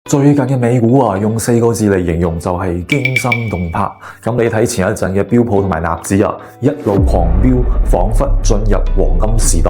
最近嘅美股用4個字嚟形容就係驚心動魄。咁你睇前一陣嘅標普同埋納指一路狂飆，彷彿進入黃金時代，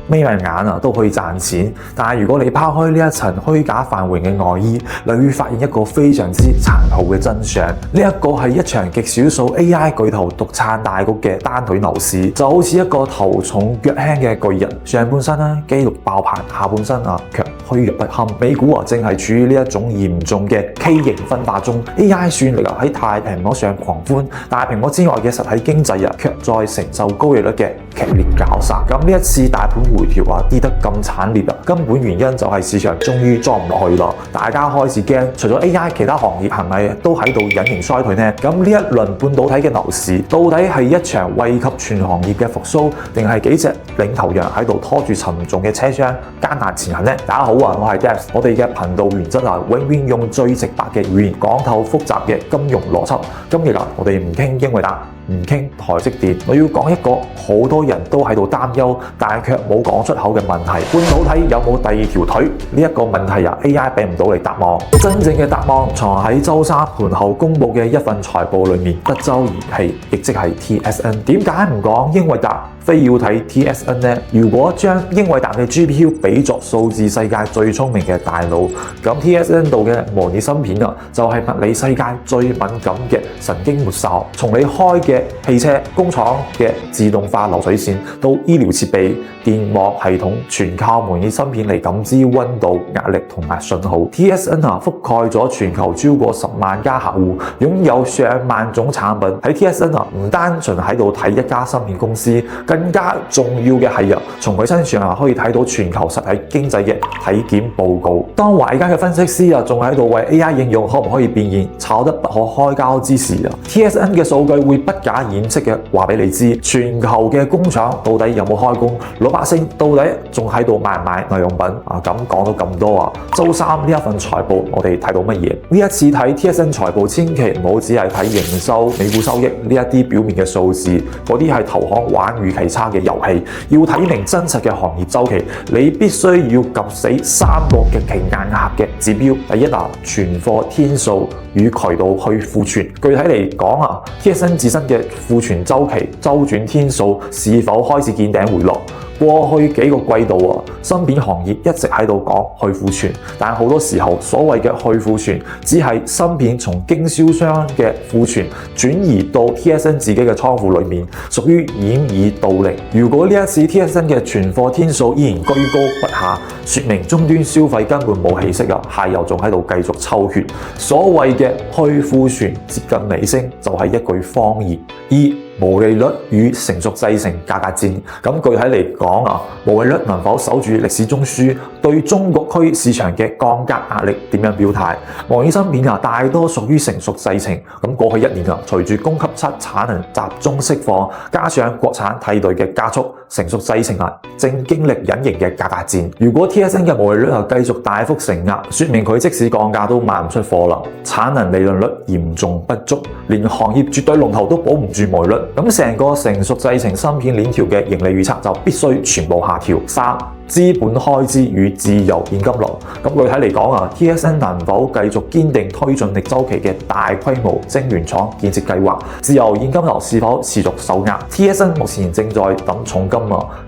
眯埋眼都可以賺錢。但係如果你拋開呢一層虛假繁榮嘅外衣，你會發現一個非常之殘酷嘅真相。呢一個係一場極少數 AI 巨頭獨撐大局嘅單腿牛市，就好似一個頭重腳輕嘅巨人，上半身肌肉爆棚，下半身卻虛弱不堪。美股正係處於呢一種嚴重嘅畸形分化中 ，AI 算力喺大屏幕上狂歡，大屏幕之外嘅實體經濟卻在承受高利率嘅劇烈絞殺。咁呢一次大盤回調跌得咁慘烈根本原因就係市場終於裝唔落去啦，大家開始驚，除咗 AI， 其他行業係咪都喺度隱形衰退呢？咁呢一輪半導體嘅牛市，到底係一場惠及全行業嘅復甦，定係幾隻領頭羊喺度拖住沉重嘅車廂艱難前行呢？大家好我係 Debs， 我哋嘅頻道原則永遠用最直白嘅語言講透複雜嘅金融邏輯。今日我哋唔傾英偉達，唔傾台積電，我要講一個好多人都喺度擔憂，但係卻冇講出口嘅問題：半導體有冇第二條腿？呢一個問題AI 俾唔到你答案。真正嘅答案藏喺週三盤後公布嘅一份財報裏面。德州儀器，亦即係 TSN。點解唔講英偉達，非要睇 TSN 呢？如果將英偉達嘅 GPU 比作數字世界最聰明嘅大腦，咁 TSN 度嘅模擬芯片就係物理世界最敏感嘅神經末梢。從你開嘅汽車、工廠嘅自動化流水線到醫療設備、電網系統，全靠模擬芯片嚟感知溫度、壓力同埋信號。TSN 覆蓋咗全球超過10萬家客戶，擁有上萬種產品。喺 TSN 唔單純喺度睇一家芯片公司，更加重要嘅係從佢身上可以睇到全球實體經濟嘅體檢報告。當華爾街嘅分析師仲喺度為 AI 應用可唔可以變現炒得不可開交之時，TSN 嘅數據會不假掩飾嘅話俾你知，全球嘅工廠到底有冇開工，老百姓到底仲喺度買唔買耐用品咁講到咁多週三呢一份財報我哋睇到乜嘢？呢一次睇 TSN 財報，千祈唔好只係睇營收、每股收益呢一啲表面嘅數字，嗰啲係投行玩預期差嘅遊戲。要睇明真實嘅行業週期，你必須要及死3個極其硬核嘅指標。第一存貨天數與渠道去庫存。具體嚟講TSN 自身嘅庫存週期、週轉天數是否開始見頂回落？過去幾個季度芯片行業一直喺度講去庫存，但好多時候所謂嘅去庫存，只係芯片從經銷商嘅庫存轉移到 TSN 自己嘅倉庫裏面，屬於掩耳盜鈴。如果呢一次 TSN 嘅存貨天數依然居高不下，說明終端消費根本冇起色下游仲喺度繼續抽血。所謂嘅去庫存接近尾聲，就係一句謊言。毛利率與成熟製程價格戰。咁具體嚟講毛利率能否守住歷史中樞？對中國區市場嘅降價壓力點樣表態？模擬芯片大多屬於成熟製程。咁過去1年隨住供給側產能集中釋放，加上國產替代嘅加速，成熟製程正經歷隱形嘅價格戰。如果 TSN 嘅毛利率繼續大幅承壓，說明佢即使降價都賣唔出貨啦，產能利潤率嚴重不足，連行業絕對龍頭都保唔住毛利率。咁成個成熟製程芯片鏈條嘅盈利預測就必須全部下調。3、資本開支與自由現金流。咁具體嚟講TSN 能否繼續堅定推進逆周期嘅大規模晶圓廠建設計劃？自由現金流是否持續受壓？ TSN 目前正在等重金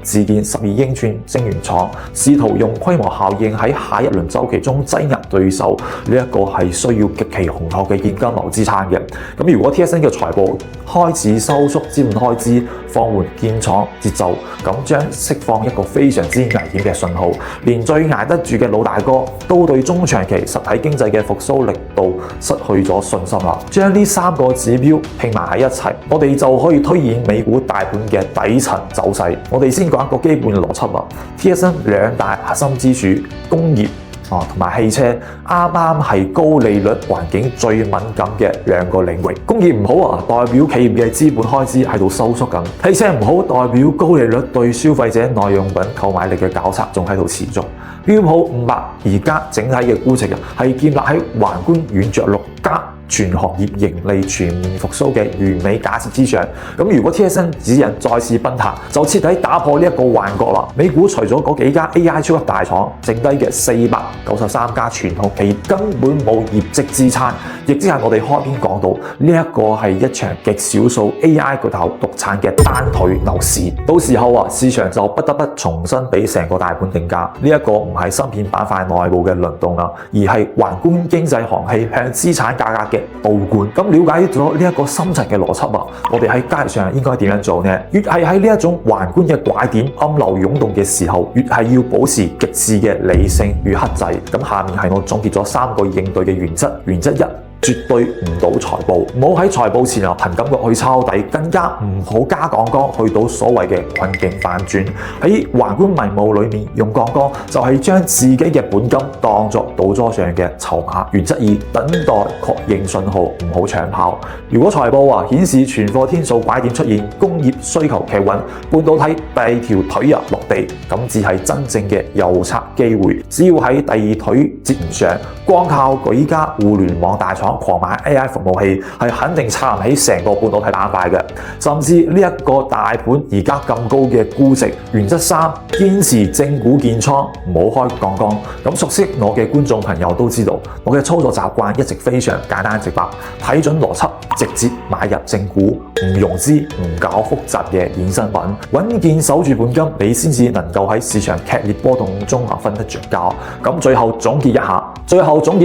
自建12英寸晶圓廠，試圖用規模效應喺下一輪周期中擠壓對手。呢一個係需要極其雄厚嘅現金流支撐嘅。咁如果 TSN 嘅財報開始收縮資本開支，放緩建廠節奏，咁將釋放一個非常之危險嘅信號。連最捱得住嘅老大哥都對中長期實體經濟嘅復甦力度失去咗信心啦。將呢3個指標拼埋喺一齊，我哋就可以推演美股大盤嘅底層走勢。我哋先講一個基本邏輯TSN 2大核心支柱，工業同埋汽車啱啱係高利率環境最敏感嘅2個領域。工業唔好代表企業嘅資本開支喺度收縮緊；汽車唔好代表高利率對消費者耐用品購買力嘅絞殺仲喺度持續。標普500而家整體嘅估值係建立喺宏觀軟着陸加全行業盈利全面復甦嘅完美假設之上，咁如果 TSM 指引再次崩塌，就徹底打破呢一個幻覺啦。美股除咗嗰幾家 AI 超級大廠，剩低嘅493家傳統企業根本冇業績支撐，亦即係我哋開篇講到呢一個係一場極少數 AI 巨頭獨產嘅單腿牛市。到時候啊，市場就不得不重新俾成個大盤定價。呢一個唔係芯片板塊內部嘅輪動啊，而係宏觀經濟航氣向資產價格嘅倒灌。咁了解咗呢一個深層嘅邏輯啊，我哋喺交易上應該點樣做呢？越係喺呢一種宏觀嘅拐點暗流湧動嘅時候，越係要保持極致嘅理性與克制。咁下面係我總結咗3個應對嘅原則。原則1：絕對唔賭財報，唔好喺財報前憑感覺去抄底，更加唔好加槓桿去賭所謂嘅困境反轉。喺宏觀迷霧裏面用槓桿，就係將自己嘅本金當作賭桌上嘅籌碼。原則2：等待確認信號，唔好搶跑。如果財報顯示存貨天數拐點出現，工業需求企穩，半導體第二條腿落地，咁只係真正嘅右側機會。只要喺第二腿接唔上，光靠幾家互聯網大廠狂買 AI 服務器係肯定撐唔起成個半導體板塊嘅，甚至呢一個大盤而家咁高嘅估值。原則3：堅持正股建倉，唔好開槓桿。咁熟悉我嘅觀眾朋友都知道，我嘅操作習慣一直非常簡單直白，睇準邏輯，直接買入正股，唔融資，唔搞複雜嘅衍生品，穩健守住本金，你先至能夠喺市場劇烈波動中瞓得着覺。咁最後總結一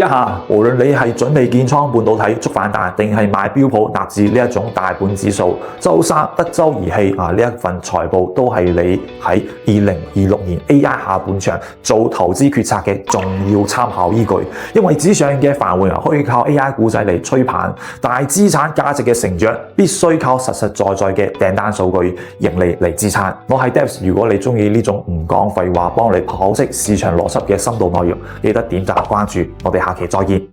下，無論你係準備建倉半導體捉反彈，定係買標普納指呢一種大盤指數，周三得周而氣呢一份財報都係你喺2026年 AI 下半場做投資決策嘅重要參考依據。因為紙上嘅繁榮可以靠 AI 股仔嚟吹棒，但係資產價值嘅成長必須靠實實在在嘅訂單數據盈利嚟支撐。我係 Debs， 如果你中意呢種唔講廢話，幫你剖析市場邏輯嘅深度內容，記得點讚關注，我哋下期再見。